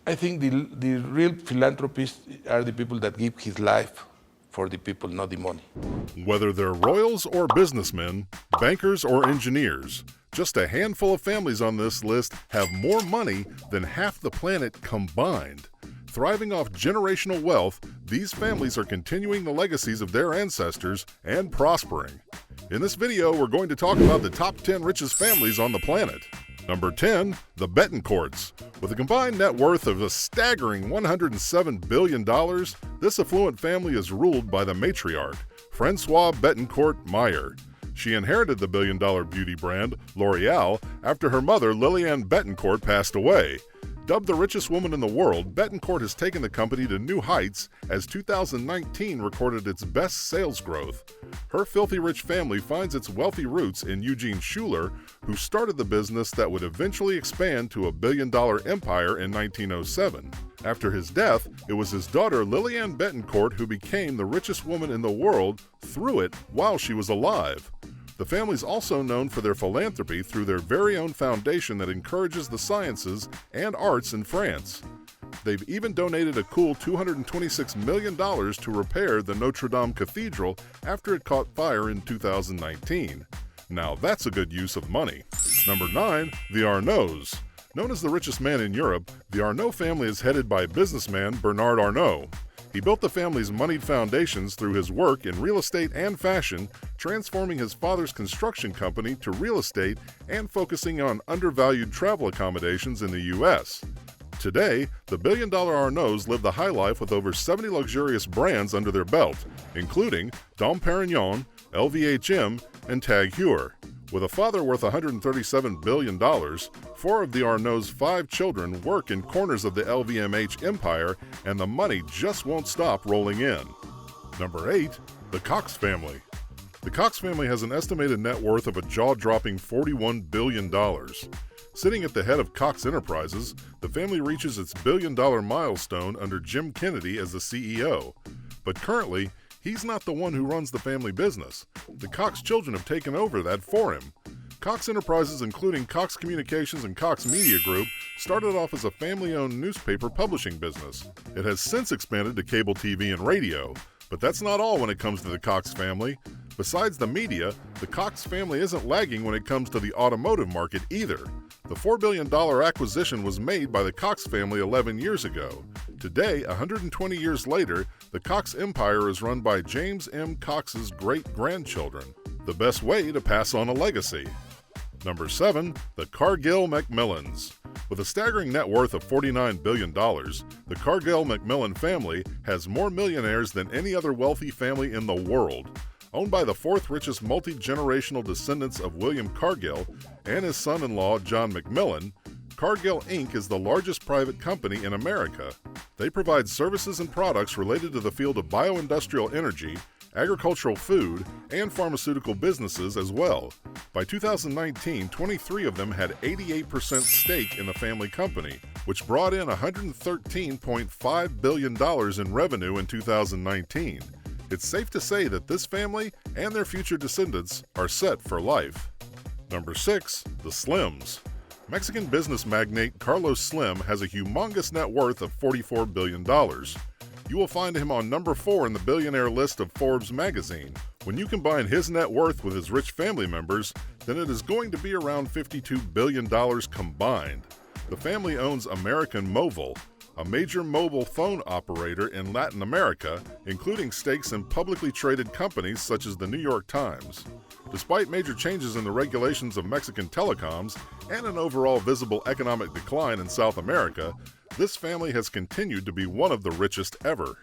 I think the real philanthropists are the people that give his life for the people, not the money. Whether they're royals or businessmen, bankers or engineers, just a handful of families on this list have more money than half the planet combined. Thriving off generational wealth, these families are continuing the legacies of their ancestors and prospering. In this video, we're going to talk about the top 10 richest families on the planet. Number 10, the Bettencourts. With a combined net worth of a staggering $107 billion, this affluent family is ruled by the matriarch, Francoise Bettencourt Meyer. She inherited the billion-dollar beauty brand, L'Oreal, after her mother, Lillian Bettencourt, passed away. Dubbed the richest woman in the world, Bettencourt has taken the company to new heights as 2019 recorded its best sales growth. Her filthy rich family finds its wealthy roots in Eugene Schuler, who started the business that would eventually expand to a billion-dollar empire in 1907. After his death, it was his daughter Lillian Bettencourt who became the richest woman in the world through it while she was alive. The family is also known for their philanthropy through their very own foundation that encourages the sciences and arts in France. They've even donated a cool $226 million to repair the Notre Dame Cathedral after it caught fire in 2019. Now that's a good use of money. Number 9, the Arneaus. Known as the richest man in Europe, the Arneau family is headed by businessman Bernard Arnault. He built the family's moneyed foundations through his work in real estate and fashion, transforming his father's construction company to real estate and focusing on undervalued travel accommodations in the U.S. Today, the billion-dollar Arnaus live the high life with over 70 luxurious brands under their belt, including Dom Perignon, LVMH, and Tag Heuer. With a father worth $137 billion, 4 of the Arnaus' 5 children work in corners of the LVMH empire, and the money just won't stop rolling in. Number 8, the Cox Family. The Cox family has an estimated net worth of a jaw-dropping $41 billion. Sitting at the head of Cox Enterprises, the family reaches its billion-dollar milestone under Jim Kennedy as the CEO. But currently, he's not the one who runs the family business. The Cox children have taken over that for him. Cox Enterprises, including Cox Communications and Cox Media Group, started off as a family-owned newspaper publishing business. It has since expanded to cable TV and radio. But that's not all when it comes to the Cox family. Besides the media, the Cox family isn't lagging when it comes to the automotive market either. The $4 billion acquisition was made by the Cox family 11 years ago. Today, 120 years later, the Cox empire is run by James M. Cox's great-grandchildren. The best way to pass on a legacy. Number 7, the Cargill Macmillans. With a staggering net worth of $49 billion, the Cargill Macmillan family has more millionaires than any other wealthy family in the world. Owned by the 4th richest multi-generational descendants of William Cargill and his son-in-law John Macmillan, Cargill Inc. is the largest private company in America. They provide services and products related to the field of bioindustrial energy, agricultural food, and pharmaceutical businesses as well. By 2019, 23 of them had 88% stake in the family company, which brought in $113.5 billion in revenue in 2019. It's safe to say that this family and their future descendants are set for life. Number 6, the Slims. Mexican business magnate Carlos Slim has a humongous net worth of $44 billion. You will find him on number 4 in the billionaire list of Forbes magazine. When you combine his net worth with his rich family members, then it is going to be around $52 billion combined. The family owns American Mobile, a major mobile phone operator in Latin America, including stakes in publicly traded companies such as the New York Times. Despite major changes in the regulations of Mexican telecoms and an overall visible economic decline in South America, this family has continued to be one of the richest ever.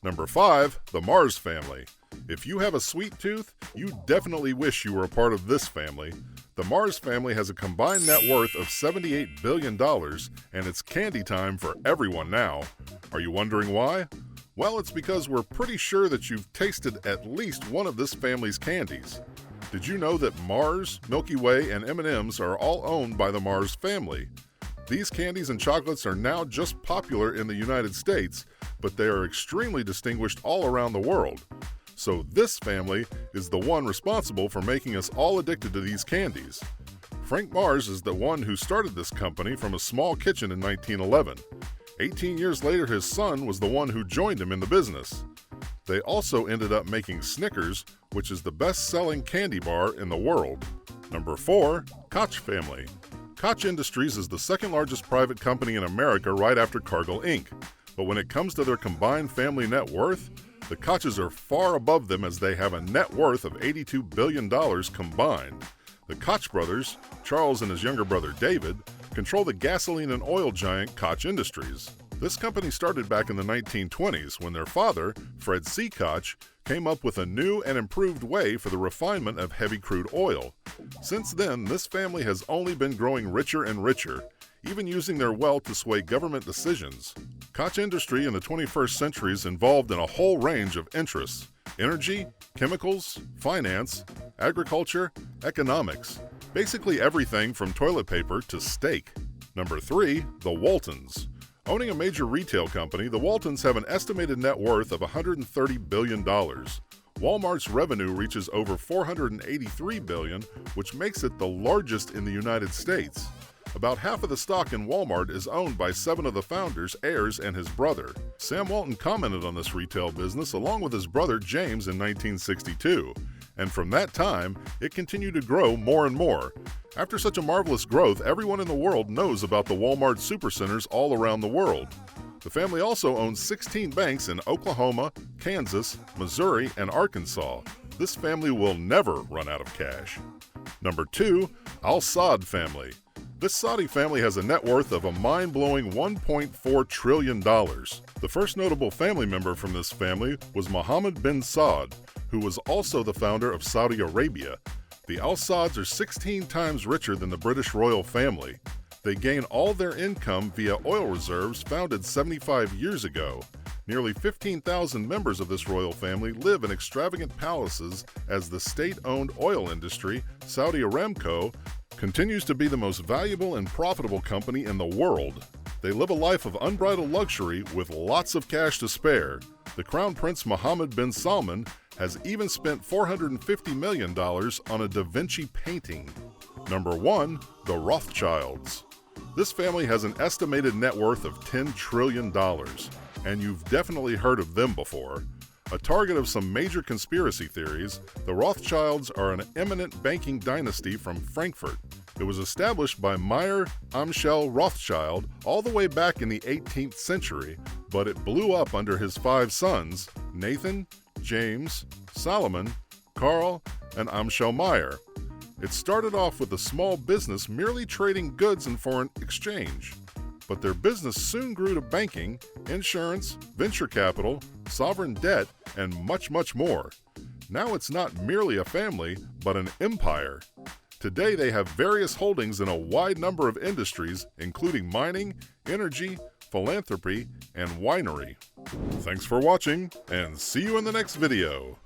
Number 5, the Mars family. If you have a sweet tooth, you definitely wish you were a part of this family. The Mars family has a combined net worth of $78 billion, and it's candy time for everyone now. Are you wondering why? Well, it's because we're pretty sure that you've tasted at least one of this family's candies. Did you know that Mars, Milky Way, and M&M's are all owned by the Mars family? These candies and chocolates are now just popular in the United States, but they are extremely distinguished all around the world. So this family is the one responsible for making us all addicted to these candies. Frank Mars is the one who started this company from a small kitchen in 1911. 18 years later, his son was the one who joined him in the business. They also ended up making Snickers, which is the best-selling candy bar in the world. Number 4, Koch Family. Koch Industries is the second largest private company in America right after Cargill Inc. But when it comes to their combined family net worth, the Koches are far above them as they have a net worth of $82 billion combined. The Koch brothers, Charles and his younger brother David, control the gasoline and oil giant Koch Industries. This company started back in the 1920s when their father, Fred C. Koch, came up with a new and improved way for the refinement of heavy crude oil. Since then, this family has only been growing richer and richer, even using their wealth to sway government decisions. Koch industry in the 21st century is involved in a whole range of interests: energy, chemicals, finance, agriculture, economics, basically everything from toilet paper to steak. Number 3, the Waltons. Owning a major retail company, the Waltons have an estimated net worth of $130 billion. Walmart's revenue reaches over $483 billion, which makes it the largest in the United States. About half of the stock in Walmart is owned by 7 of the founders, heirs, and his brother. Sam Walton commented on this retail business along with his brother James in 1962, and from that time, it continued to grow more and more. After such a marvelous growth, everyone in the world knows about the Walmart supercenters all around the world. The family also owns 16 banks in Oklahoma, Kansas, Missouri, and Arkansas. This family will never run out of cash. Number 2, AlSaad Family. This Saudi family has a net worth of a mind-blowing $1.4 trillion. The first notable family member from this family was Mohammed bin Saud, who was also the founder of Saudi Arabia. The AlSaads are 16 times richer than the British royal family. They gain all their income via oil reserves founded 75 years ago. Nearly 15,000 members of this royal family live in extravagant palaces as the state-owned oil industry, Saudi Aramco, continues to be the most valuable and profitable company in the world. They live a life of unbridled luxury with lots of cash to spare. The Crown Prince Mohammed bin Salman has even spent $450 million on a Da Vinci painting. Number 1, the Rothschilds. This family has an estimated net worth of $10 trillion, and you've definitely heard of them before. A target of some major conspiracy theories, the Rothschilds are an eminent banking dynasty from Frankfurt. It was established by Meyer Amschel Rothschild all the way back in the 18th century, but it blew up under his 5 sons, Nathan, James, Solomon, Carl, and Amschel Meyer. It started off with a small business merely trading goods and foreign exchange. But their business soon grew to banking, insurance, venture capital, sovereign debt, and much, much more. Now it's not merely a family, but an empire. Today they have various holdings in a wide number of industries, including mining, energy, philanthropy, and winery. Thanks for watching, and see you in the next video.